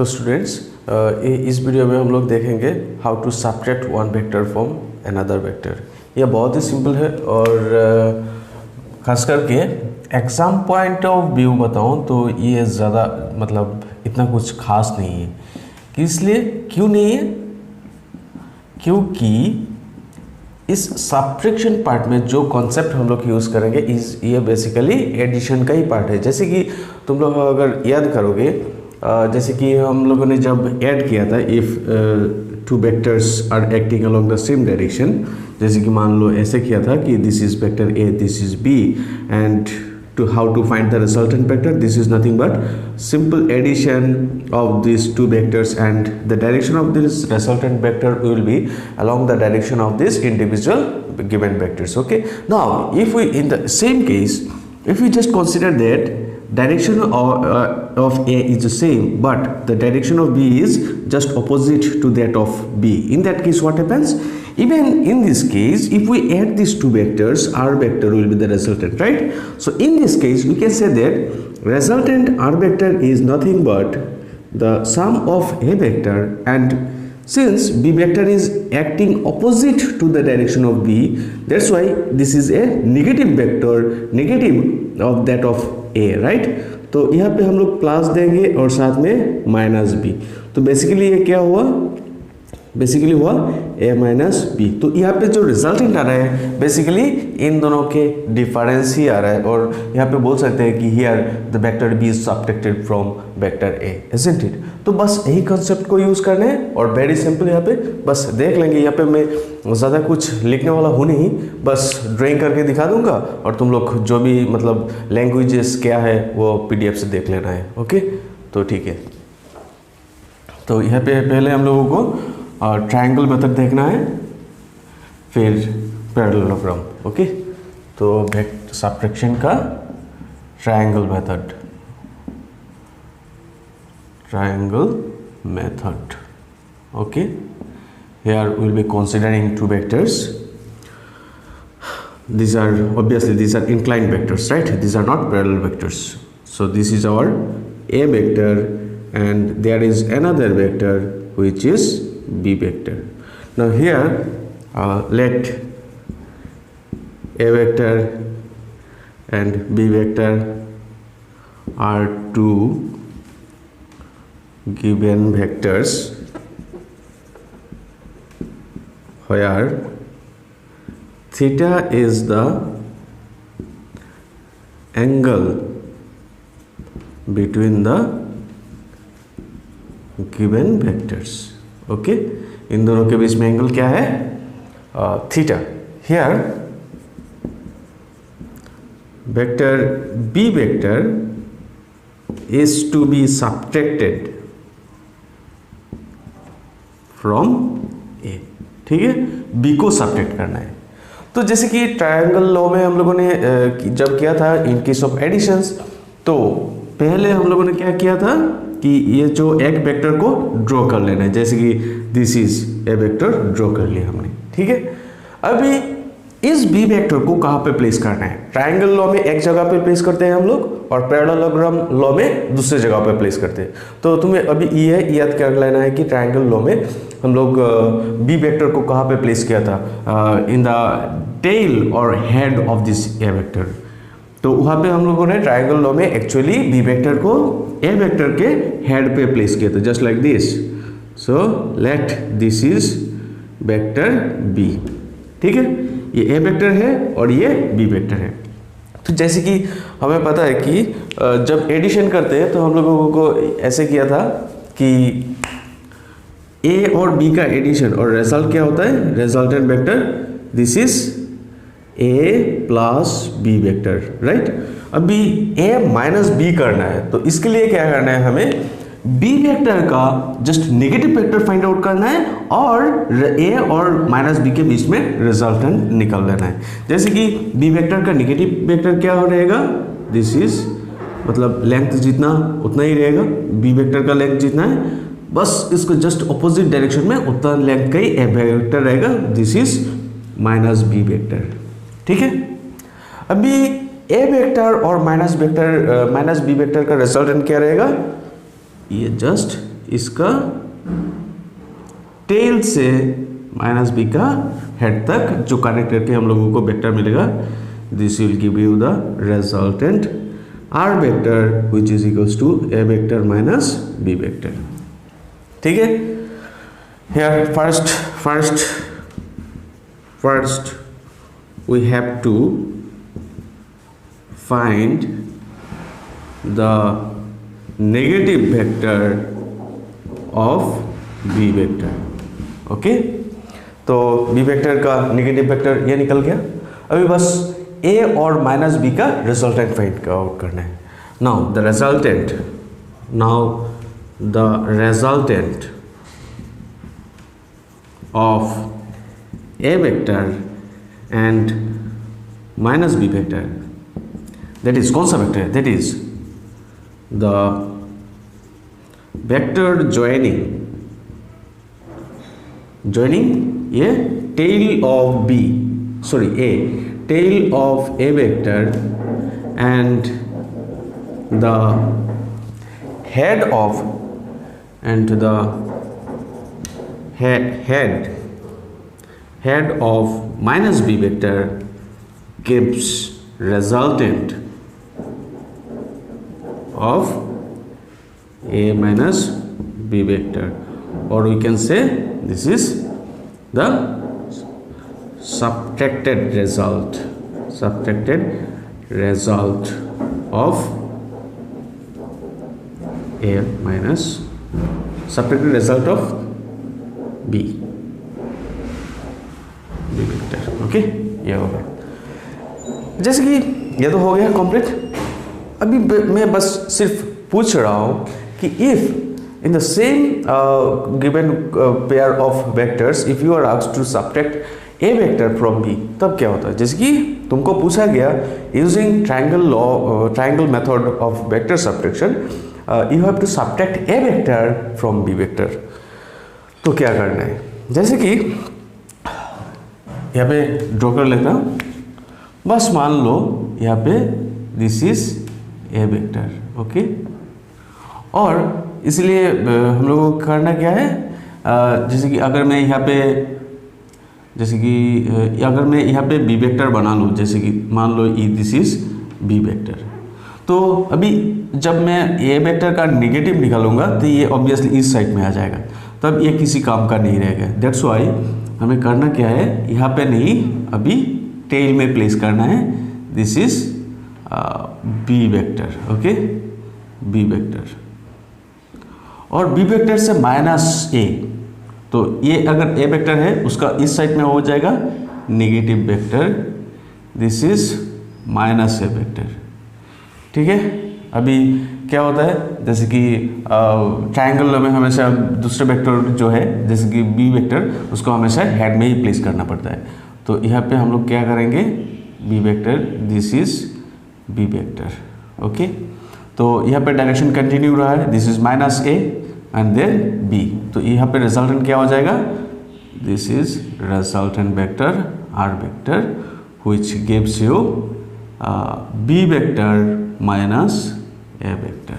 तो स्टूडेंट्स इस वीडियो में हम लोग देखेंगे how to subtract one vector from another vector. यह बहुत ही सिंपल है और खास करके एग्ज़ाम पॉइंट ऑफ व्यू बताऊं तो ये ज़्यादा मतलब इतना कुछ खास नहीं है। इसलिए क्यों नहीं है? क्योंकि इस सब्ट्रैक्शन पार्ट में जो कॉन्सेप्ट हम लोग यूज़ करेंगे ये बेसिकली एडिशन का ही पार्ट है। जैसे कि तुम लोग अगर याद करोगे, जैसे कि हम लोगों ने जब ऐड किया था if two vectors are acting along the same direction, जैसे कि मान लो ऐसे किया था कि this is vector A, this is B, and to how to find the resultant vector, this is nothing but simple addition of these two vectors, and the direction of this resultant vector will be along the direction of this individual given vectors. Okay, now if we in the same case, if we just consider that direction of A is the same but the direction of B is just opposite to that of B, in that case what happens? Even in this case, if we add these two vectors, R vector will be the resultant, right? So in this case we can say that resultant R vector is nothing but the sum of A vector, and since B vector is acting opposite to the direction of B, that's why this is a negative vector, negative of that of A, right? तो यहाँ पे हम लोग plus देंगे और साथ में minus B, तो बेसिकली ये क्या हुआ? बेसिकली हुआ a माइनस बी। तो यहाँ पे जो रिजल्टेंट आ रहा है बेसिकली इन दोनों के डिफरेंस ही आ रहा है, और यहाँ पे बोल सकते हैं कि here the vector B is subtracted from vector A, isn't it? तो बस यही कंसेप्ट को यूज़ करना है और वेरी सिंपल यहाँ पे बस देख लेंगे। यहाँ पे मैं ज़्यादा कुछ लिखने वाला हूँ नहीं, बस ड्राइंग करके दिखा दूंगा और तुम लोग जो भी मतलब लैंग्वेजेस क्या है वो PDF से देख लेना है। ओके, तो ठीक है। तो यहाँ पे पहले हम लोगों को ट्रायंगल मेथड देखना है, फिर पैरेललोग्राम। ओके, तो सब्ट्रैक्शन का triangle method, okay, here we will be considering two vectors. These are obviously these are inclined vectors, right? These are not parallel vectors. So this is our A vector and there is another vector which is B vector. Now here let A vector and B vector are two given vectors where theta is the angle between the given vectors. Okay, इन दोनों के बीच में angle क्या है? Theta. Here vector B vector is to be subtracted from A, ठीक है? B को सब्ट्रैक्ट करना है। तो जैसे कि ट्रायंगल लॉ में हम लोगों ने जब किया था इन केस ऑफ एडिशंस, तो पहले हम लोगों ने क्या किया था कि ये जो एक वेक्टर को ड्रॉ कर लेना है, जैसे कि this is a vector draw कर लिया हमने, ठीक है? अभी इस बी वेक्टर को कहाँ पे प्लेस करना है? ट्रायंगल लॉ में एक जगह पे प्लेस करते हैं हम लोग और पैरेललोग्राम लॉ में दूसरे जगह पे प्लेस करते हैं। तो तुम्हें अभी ये याद कर लेना है कि ट्रायंगल लॉ में हम लोग बी वेक्टर को कहाँ पे प्लेस किया था? इन द टेल और head of this A vector. तो वहाँ पे हम लोगों ने ट्रायंगल लॉ में एक्चुअली बी वेक्टर को ए वेक्टर के हेड पे प्लेस किया था, just like this. So let this is vector B, ठीक है? ये ए वेक्टर है और ये बी वेक्टर है। तो जैसे कि हमें पता है कि जब एडिशन करते हैं तो हम लोगों को ऐसे किया था कि ए और बी का एडिशन और रिजल्ट क्या होता है? Resultant vector this is A plus B vector, right? अभी ए माइनस बी करना है, तो इसके लिए क्या करना है? हमें बी वेक्टर का just negative vector find out करना है और ए और माइनस बी के बीच में रिजल्टेंट निकाल लेना है। जैसे कि बी वेक्टर का नेगेटिव वेक्टर क्या हो रहेगा? दिस इज मतलब लेंथ जितना उतना ही रहेगा, बी वेक्टर का लेंथ जितना है, बस इसको जस्ट ऑपोजिट डायरेक्शन में उतना लेंथ का ही ए वेक्टर रहेगा, this is minus B vector, ठीक है? अभी ए वेक्टर और माइनस बी वेक्टर का रिजल्टेंट क्या रहेगा? ये जस्ट इसका टेल से माइनस बी का हेड तक जो कनेक्ट करके हम लोगों को वेक्टर मिलेगा, this will give you the resultant R vector which is equals to A vector minus B vector. ठीक है, here first we have to find the negative vector of b vector। Okay, तो b vector का negative vector ये निकल गया। अभी बस a और माइनस b का रिजल्टेंट फाइंड आउट करना है। Now the resultant of a vector and minus b vector, that is कौन सा वेक्टर है, that is the vector joining a tail of a tail of a vector and the head of head of minus b vector gives resultant of a minus b vector, or we can say this is the subtracted result of a minus subtracted result of b vector. Okay, ये हो गया। जैसे कि ये तो हो गया complete. अभी मैं बस सिर्फ पूछ रहा हूँ कि if in the same given pair of vectors if you are asked to subtract A vector from B, तब क्या होता है। जैसे कि तुमको पूछा गया using triangle method of vector subtraction you have to subtract A vector from B vector, तो क्या करना है। जैसे कि यहाँ पे ड्रॉ कर लेता हूँ, बस मान लो यहाँ पे this is a vector. Okay, और इसलिए हम लोगों को करना क्या है, जैसे कि अगर मैं यहाँ पे बी वेक्टर बना लूँ, जैसे कि मान लो दिस इज बी वेक्टर, तो अभी जब मैं ए वेक्टर का नेगेटिव निकालूंगा तो ये ऑब्वियसली इस साइड में आ जाएगा, तब ये किसी काम का नहीं रहेगा। दैट्स वाई हमें करना क्या है, यहाँ पे नहीं अभी टेल में प्लेस करना है, this is B vector. Okay, B vector और बी वेक्टर से माइनस ए, तो ये अगर ए वेक्टर है उसका इस साइड में हो जाएगा negative vector, this is minus A vector. ठीक है, अभी क्या होता है, जैसे कि ट्रायंगल में हमेशा दूसरे वेक्टर जो है जैसे कि बी वेक्टर, उसको हमेशा हेड में ही प्लेस करना पड़ता है। तो यहाँ पे हम लोग क्या करेंगे, B vector, this is B vector. Okay, तो यहाँ पे डायरेक्शन कंटिन्यू रहा है, this is minus A and then B, तो यहाँ पे रिजल्टेंट क्या हो जाएगा, this is resultant vector R vector which gives you B vector minus A vector.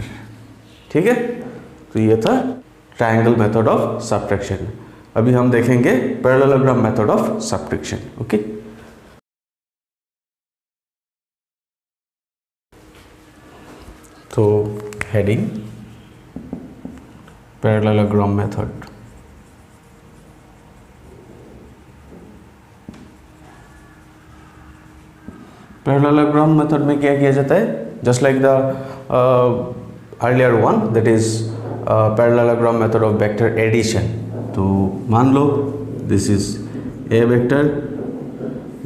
ठीक है, तो ये था ट्रायंगल मेथड ऑफ सब्ट्रैक्शन। अभी हम देखेंगे parallelogram method of subtraction. Okay, तो heading parallelogram method. Parallelogram method में क्या किया जाता है, just like the earlier one, that is parallelogram method of vector addition। तो मान लो this is a vector,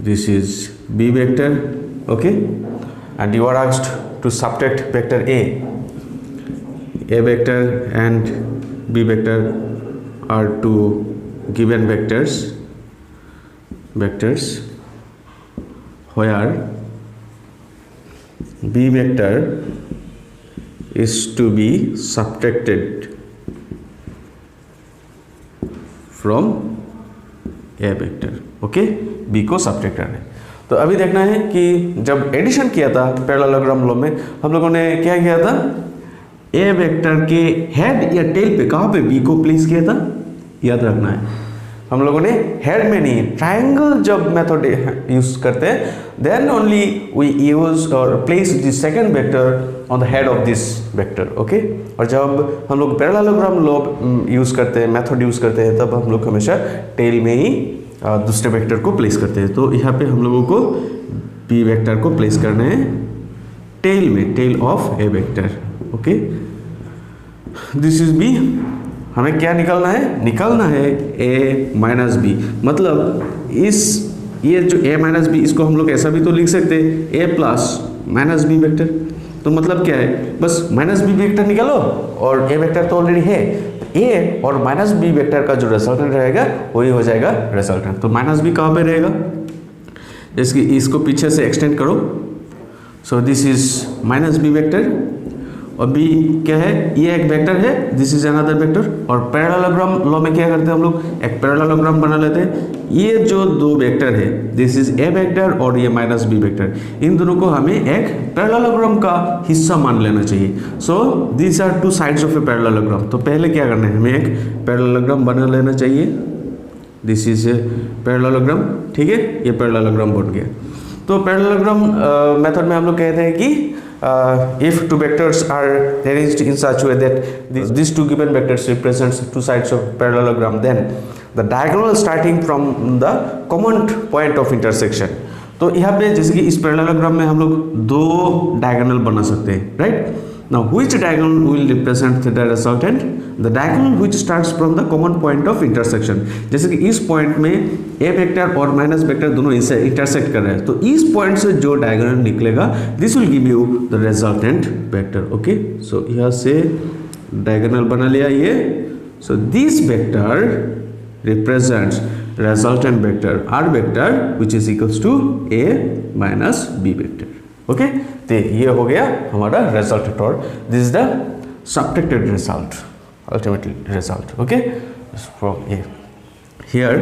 this is b vector, okay, and you are asked to subtract vector a vector and b vector are two given vectors where b vector is to be subtracted from a vector। Okay, b को subtract करना है। तो अभी देखना है कि जब addition किया था पैरेललोग्राम लॉ में, हम लोगों ने क्या किया था, ए वेक्टर के हेड या टेल पे कहाँ पे बी को प्लेस किया था, याद रखना है। हम लोगों ने हेड में नहीं, ट्रायंगल जब मेथड यूज करते हैं देन ओनली वी यूज और place the second vector on the head of this vector, okay. और जब हम लोग पैरेललोग्राम लॉ यूज करते हैं, मेथड यूज करते हैं, तब हम लोग हमेशा टेल में ही दूसरे वेक्टर को प्लेस करते हैं। तो यहाँ पे हम लोगों को बी वेक्टर को प्लेस करना है टेल में, tail of a vector, okay. This is B. हमें क्या निकालना है, निकालना है ए माइनस बी। मतलब ये जो ए माइनस बी, इसको हम लोग ऐसा भी तो लिख सकते हैं ए प्लस माइनस बी वेक्टर। तो मतलब क्या है, बस माइनस बी वेक्टर निकालो और ए वेक्टर तो ऑलरेडी है। ए और माइनस बी वेक्टर का जो रिजल्टेंट रहेगा वही हो जाएगा रिजल्टेंट। तो माइनस बी कहाँ पे रहेगा, जैसे कि इसको पीछे से एक्सटेंड करो। So this is minus B vector और बी क्या है, ये एक वेक्टर है, दिस इज अनदर वेक्टर। और पैरेललोग्राम लॉ में क्या करते हैं हम लोग, एक पैरेललोग्राम बना लेते हैं। ये जो दो वेक्टर है, दिस इज ए वेक्टर और ये माइनस बी वेक्टर, इन दोनों को हमें एक पैरेललोग्राम का हिस्सा मान लेना चाहिए। So this are two sides of a parallelogram. तो पहले क्या करना है, हमें एक पैरेललोग्राम बना लेना चाहिए। दिस इज ए पैरेललोग्राम, ठीक है, ये पैरेललोग्राम बन गया। तो पैरेललोग्राम मेथड में हम लोग कहते हैं कि if two vectors are arranged in such a way that these two given vectors represents two sides of parallelogram, then the diagonal starting from the common point of intersection. तो यहाँ पे जैसे कि इस पैरेललोग्राम में हम लोग दो डायगोनल बना सकते हैं, right. Now which diagonal will represent the resultant, the diagonal which starts from the common point of intersection. जैसे कि इस पॉइंट में ए वेक्टर और माइनस वेक्टर दोनों इससे इंटरसेक्ट कर रहे हैं, तो इस पॉइंट से जो डायगोनल निकलेगा this will give you the resultant vector, okay. So यहाँ से डायगोनल बना लिया ये। So this vector represents resultant vector r vector which is equals to a minus b vector, okay। तो ये हो गया हमारा रिजल्ट और this is the subtracted result, ultimately result, okay, from a here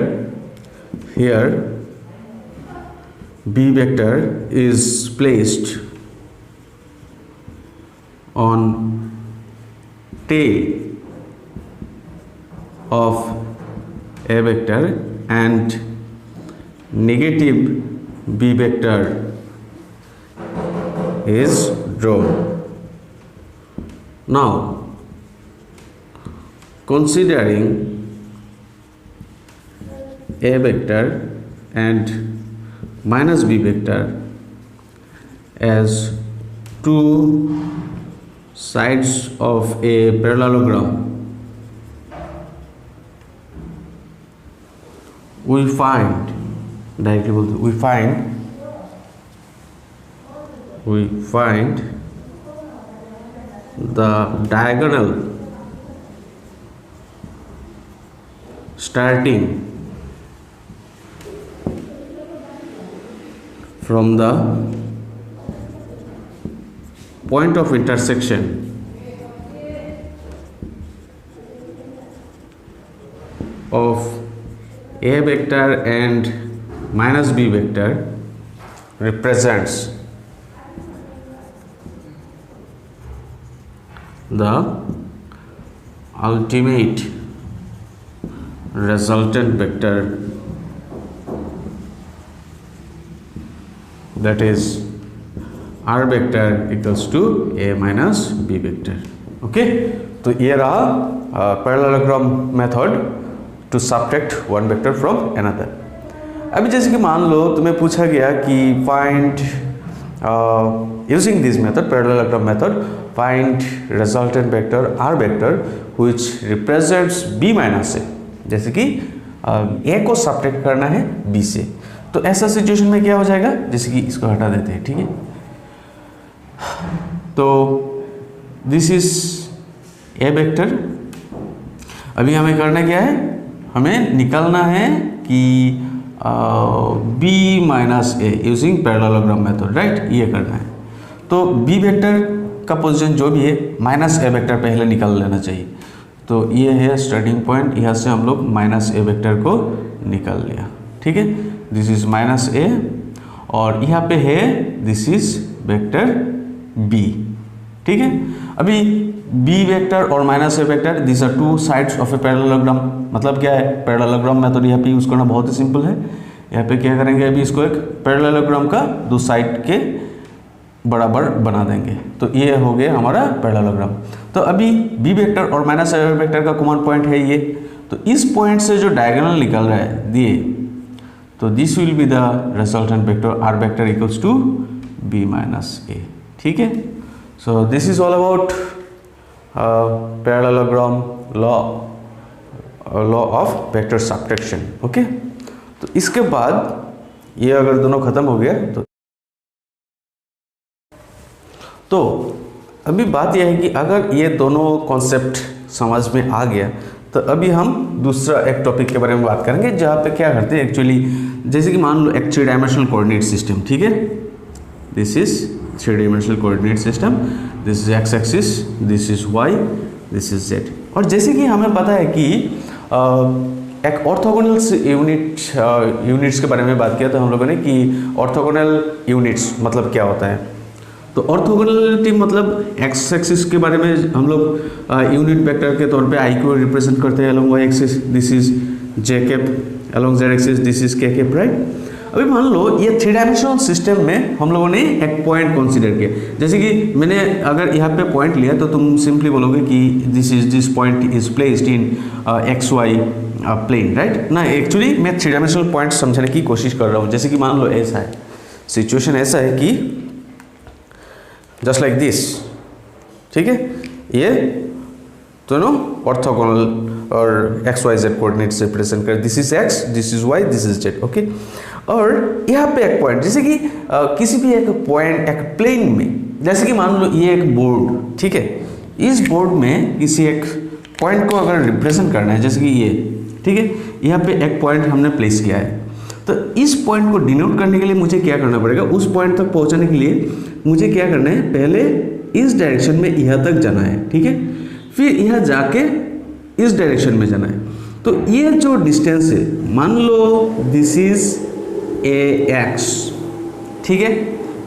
b vector is placed on tail of a vector and negative b vector is drawn. Now considering a vector and minus b vector as two sides of a parallelogram, we find the diagonal starting from the point of intersection of a vector and minus b vector represents the ultimate resultant vector, that is r vector equals to a minus b vector, okay। तो ये रहा parallelogram method to subtract one vector from another. अभी जैसे कि मान लो तुम्हें पूछा गया कि find using this method, parallelogram method, find resultant vector R vector which represents B minus A. जैसे कि ए को सब्ट्रैक्ट करना है बी से, तो ऐसा सिचुएशन में क्या हो जाएगा, जैसे कि इसको हटा देते हैं, ठीक है। तो दिस इज ए वेक्टर। अभी हमें करना क्या है, हमें निकालना है कि बी माइनस ए यूजिंग पैरेललोग्राम मेथड, राइट, ये करना है। तो बी वेक्टर का पोजीशन जो भी है माइनस ए वेक्टर पहले निकाल लेना चाहिए। तो ये है स्टार्टिंग पॉइंट, यहाँ से हम लोग माइनस ए वेक्टर को निकाल लिया, ठीक है। दिस इज माइनस ए और यहाँ पे है दिस इज वेक्टर बी, ठीक है। अभी बी वेक्टर और minus A vector, this are two sides of a parallelogram. मतलब क्या है, पैरेललोग्राम मेथड यहाँ पे यूज़ करना बहुत ही सिंपल है। यहाँ पे क्या करेंगे, अभी इसको एक पैरेललोग्राम का दो साइड के बराबर बना देंगे, तो ये हो गया हमारा पैरेललोग्राम। तो अभी बी वेक्टर और माइनस ए वेक्टर का कॉमन पॉइंट है ये, तो इस पॉइंट से जो डायगोनल निकल रहा है दिए, तो this will be the resultant vector R vector equals to B minus A. ठीक है, so this is all about parallelogram law of vector subtraction. Okay, तो इसके बाद ये अगर दोनों खत्म हो गया तो अभी बात यह है कि अगर ये दोनों कॉन्सेप्ट समझ में आ गया तो अभी हम दूसरा एक टॉपिक के बारे में बात करेंगे, जहाँ पे क्या करते हैं एक्चुअली, जैसे कि मान लो एक 3 डायमेंशनल कोऑर्डिनेट सिस्टम। ठीक है, this is 3 dimensional coordinate system, this is X axis, this is Y, this is Z. और जैसे कि हमें पता है कि एक ऑर्थोगोनल यूनिट्स के बारे में बात किया था हम लोगों ने कि ऑर्थोगोनल यूनिट्स मतलब क्या होता है। तो ऑर्थोगोनलिटी मतलब एक्स एक्सिस के बारे में हम लोग यूनिट वेक्टर के तौर पे आई को रिप्रेजेंट करते हैं along Y axis, this is J cap, along Z axis this is K cap, right. अभी मान लो ये 3 डायमेंशनल सिस्टम में हम लोगों ने एक पॉइंट कंसीडर किया, जैसे कि मैंने अगर यहाँ पे पॉइंट लिया तो तुम सिंपली बोलोगे कि this point is placed in X Y plane, right ना। एक्चुअली मैं 3 डायमेंशनल पॉइंट समझने की कोशिश कर रहा हूँ। जैसे कि मान लो ऐसा है, सिचुएशन ऐसा है कि जस्ट लाइक दिस, ठीक है, ये दोनों ऑर्थोगोनल और एक्स वाई जेड कोऑर्डिनेट से प्रेजेंट कर, this is X, this is Y, this is Z. Okay, और यहाँ पे एक पॉइंट, जैसे कि किसी भी एक पॉइंट एक प्लेन में, जैसे कि मान लो ये एक बोर्ड, ठीक है, इस बोर्ड में किसी एक पॉइंट को अगर रिप्रेजेंट करना है, जैसे कि ये, ठीक है, यहाँ पे एक पॉइंट हमने प्लेस किया है, तो इस पॉइंट को डिनोट करने के लिए मुझे क्या करना पड़ेगा, उस पॉइंट तक पहुँचने के लिए मुझे क्या करना है, पहले इस डायरेक्शन में यहाँ तक जाना है, ठीक है, फिर यहाँ जाके इस डायरेक्शन में जाना है। तो ये जो डिस्टेंस है, मान लो दिस इज ए एक्स, ठीक है,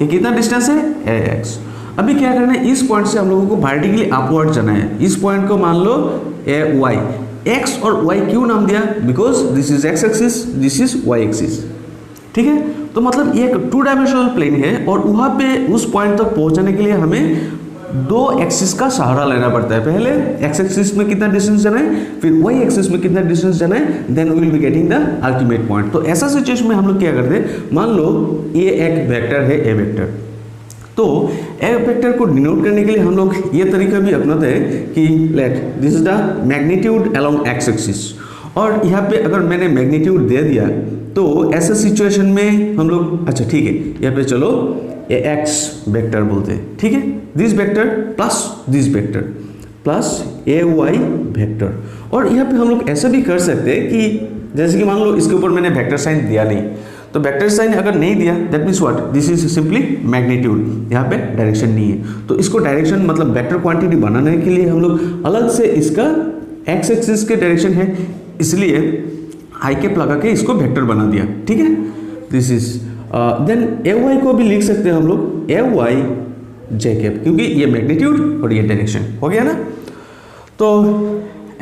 ये कितना डिस्टेंस है, ए एक्स। अभी क्या करना है, इस पॉइंट से हम लोगों को वर्टिकली अपवर्ड जाना है, इस पॉइंट को मान लो ए वाई, एक्स और वाई क्यों नाम दिया, because this is X axis, this is Y axis, ठीक है। तो मतलब ये एक 2 डायमेंशनल प्लेन है और वहाँ पे उस पॉइंट तक पहुँचने के लिए हमें 2 एक्सिस का सहारा लेना पड़ता है। पहले एक्स एक्सिस में कितना डिस्टेंस जाना है, फिर वाई एक्सिस में कितना डिस्टेंस जाना है, then we will be getting the ultimate point. तो ऐसा सिचुएशन में हम लोग क्या करते हैं, मान लो ये एक वेक्टर है ए वेक्टर, तो ए वेक्टर को डिनोट करने के लिए हम लोग ये तरीका भी अपनाते हैं कि late this is the magnitude along X axis, और यहाँ पे अगर मैंने मैग्नीट्यूड दे दिया तो ऐसा सिचुएशन में हम लोग, अच्छा ठीक है, यहाँ पे चलो ए एक्स वेक्टर बोलते हैं, ठीक है, this vector plus this vector plus A Y vector. और यहाँ पे हम लोग ऐसा भी कर सकते हैं कि जैसे कि मान लो इसके ऊपर मैंने वेक्टर साइन दिया नहीं, तो वेक्टर साइन अगर नहीं दिया that means what, this is simply magnitude, यहाँ पे डायरेक्शन नहीं है। तो इसको डायरेक्शन मतलब वेक्टर क्वांटिटी बनाने के लिए हम लोग अलग से इसका एक्स एक्सिस के डायरेक्शन है, इसलिए आई कैप लगा के इसको वेक्टर बना दिया, ठीक है, this is then A Y को भी लिख सकते हैं हम लोग ए वाई जे कैप, क्योंकि ये मैग्नीट्यूड और ये डायरेक्शन हो गया ना। तो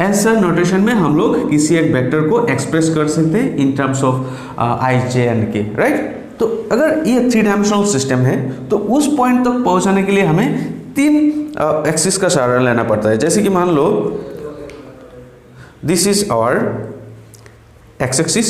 ऐसा नोटेशन में हम लोग किसी एक वेक्टर को एक्सप्रेस कर सकते हैं in terms of I J and के, राइट। तो अगर ये 3 डायमेंशनल सिस्टम है तो उस पॉइंट तक पहुंचाने के लिए हमें 3 एक्सिस का सहारा लेना पड़ता है। जैसे कि मान लो this is our X axis,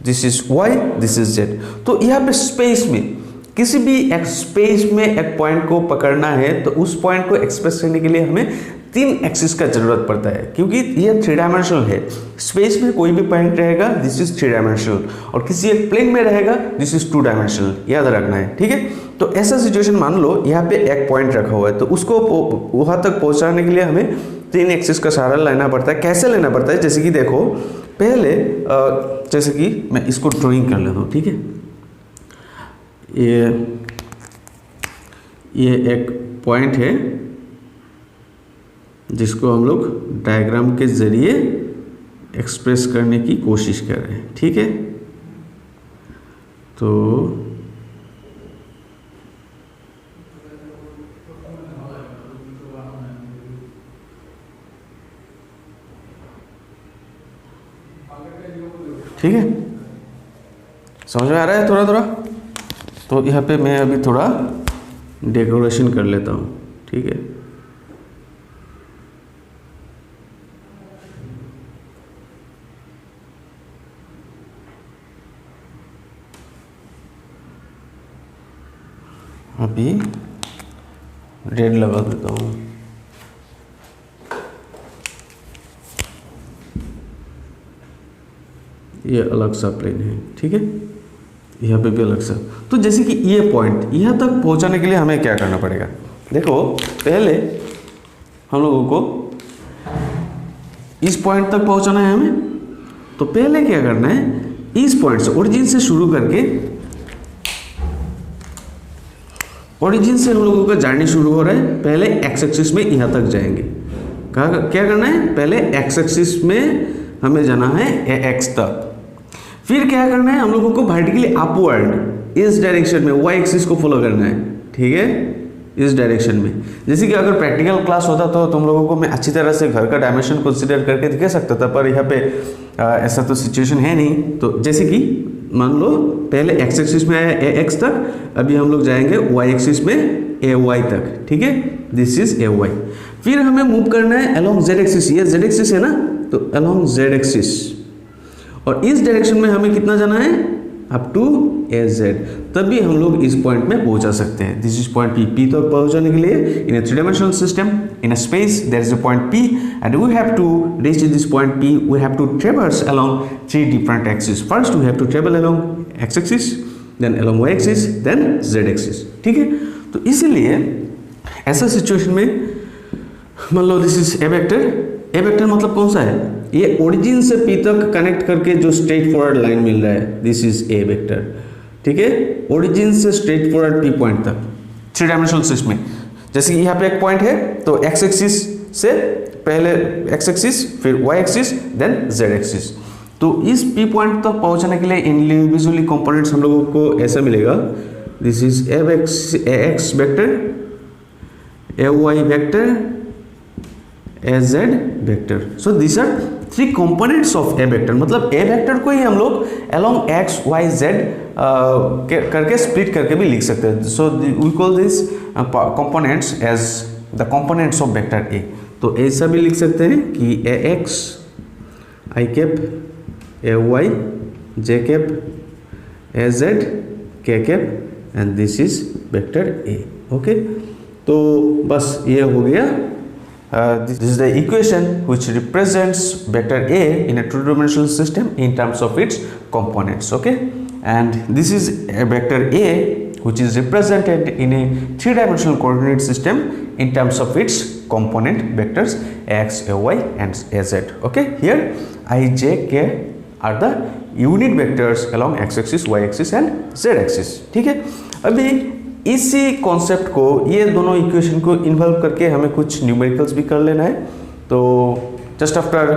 this is Y, this is Z. तो यहाँ पे स्पेस में किसी भी एक स्पेस में एक पॉइंट को पकड़ना है तो उस पॉइंट को एक्सप्रेस करने के लिए हमें 3 एक्सिस का जरूरत पड़ता है, क्योंकि ये 3 डायमेंशनल है। स्पेस में कोई भी पॉइंट रहेगा दिस इज 3 डायमेंशनल, और किसी एक प्लेन में रहेगा दिस इज 2 डायमेंशनल, याद रखना है, ठीक है। तो ऐसा सिचुएशन मान लो यहाँ पे एक पॉइंट रखा हुआ है, तो उसको वहाँ तक पहुँचाने के लिए हमें 3 एक्सिस का सहारा लेना पड़ता है। कैसे लेना पड़ता है, जैसे कि देखो पहले जैसे कि मैं इसको ड्राइंग कर लेता हूँ, ठीक है, ये एक पॉइंट है जिसको हम लोग डायग्राम के जरिए एक्सप्रेस करने की कोशिश कर रहे हैं, ठीक है। तो ठीक है, समझ में आ रहा है थोड़ा थोड़ा। तो यहाँ पे मैं अभी थोड़ा डेकोरेशन कर लेता हूँ, ठीक है। अभी रेड लगा देता हूँ। ये अलग सा प्लेन है, ठीक है, यहाँ पे भी अलग सा। तो जैसे कि ये पॉइंट यहाँ तक पहुँचाने के लिए हमें क्या करना पड़ेगा, देखो पहले हम लोगों को इस पॉइंट तक पहुँचाना है हमें। तो पहले क्या करना है, इस पॉइंट से ओरिजिन से शुरू करके, ओरिजिन से हम लोगों का जर्नी शुरू हो रहा है। पहले एक्स एक्सिस में यहाँ तक जाएंगे। क्या करना है, पहले एक्स एक्सिस में हमें जाना है एक्स तक। फिर क्या करना है, हम लोगों को वर्टिकली अपवर्ड इस डायरेक्शन में वाई एक्सिस को फॉलो करना है, ठीक है, इस डायरेक्शन में। जैसे कि अगर प्रैक्टिकल क्लास होता तो तुम लोगों को मैं अच्छी तरह से घर का डायमेंशन कंसीडर करके दिखा सकता था, पर यहाँ पे ऐसा तो सिचुएशन है नहीं। तो जैसे कि मान लो पहले एक्स एक्सिस में आया ए एक्स तक, अभी हम लोग जाएंगे वाई एक्सिस में ए वाई तक, ठीक है, दिस इज ए वाई। फिर हमें मूव करना है अलोंग जेड एक्सिस, ये जेड एक्सिस है ना, तो अलोंग जेड एक्सिस, और इस डायरेक्शन में हमें कितना जाना है, अप टू ए जेड। तभी हम लोग इस पॉइंट में पहुंचा सकते हैं। This is point P. P तक पहुंचाने के लिए in a three dimensional system in a space there is a point P and we have to reach this point P, we have to traverse along three different axis. First we have to travel along X axis, then along Y axis, then Z axis, ठीक है। तो इसीलिए ऐसा situation में मान लो this is a vector. A vector मतलब कौन सा है, ये ओरिजिन से पी तक कनेक्ट करके जो स्ट्रेट फॉरवर्ड लाइन मिल रहा है, दिस इज ए वेक्टर, ठीक है। ओरिजिन से स्ट्रेट फॉरवर्ड पी पॉइंट तक थ्री डायमेंशनल सिस्टम में। जैसे कि यहाँ पे एक पॉइंट है, तो एक्स एक्सिस से पहले एक्स एक्सिस, फिर Y axis, then Z axis. तो इस पी पॉइंट तक पहुंचाने के लिए इंडिविजुअली कंपोनेंट्स हम लोगों को ऐसा मिलेगा, this is A X vector, A Y vector, A Z vector. So this are three components of a vector. मतलब ए वेक्टर को ही हम लोग अलोंग एक्स वाई जेड करके स्प्लिट करके भी लिख सकते हैं। So we call this components as the components of vector A. तो ऐसा भी लिख सकते हैं कि A X I cap, A Y J cap, A Z के cap, and this is vector A, okay. तो बस ये हो गया। This is the equation which represents vector A in a two-dimensional system in terms of its components, okay. And this is a vector A which is represented in a three-dimensional coordinate system in terms of its component vectors x, y, and z, okay. Here I, j, k are the unit vectors along x-axis, y-axis, and z-axis, ठीक है। अभी इसी concept को, ये दोनों equation को involve करके हमें कुछ न्यूमेरिकल्स भी कर लेना है। तो जस्ट आफ्टर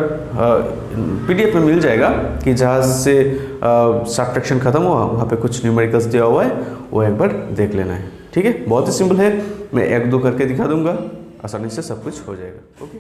पीडीएफ में मिल जाएगा कि जहाँ से सब्ट्रैक्शन खत्म हुआ वहाँ पे कुछ न्यूमेरिकल्स दिया हुआ है, वो एक बार देख लेना है, ठीक है। बहुत ही सिंपल है, मैं एक दो करके दिखा दूंगा, आसानी से सब कुछ हो जाएगा, ओके।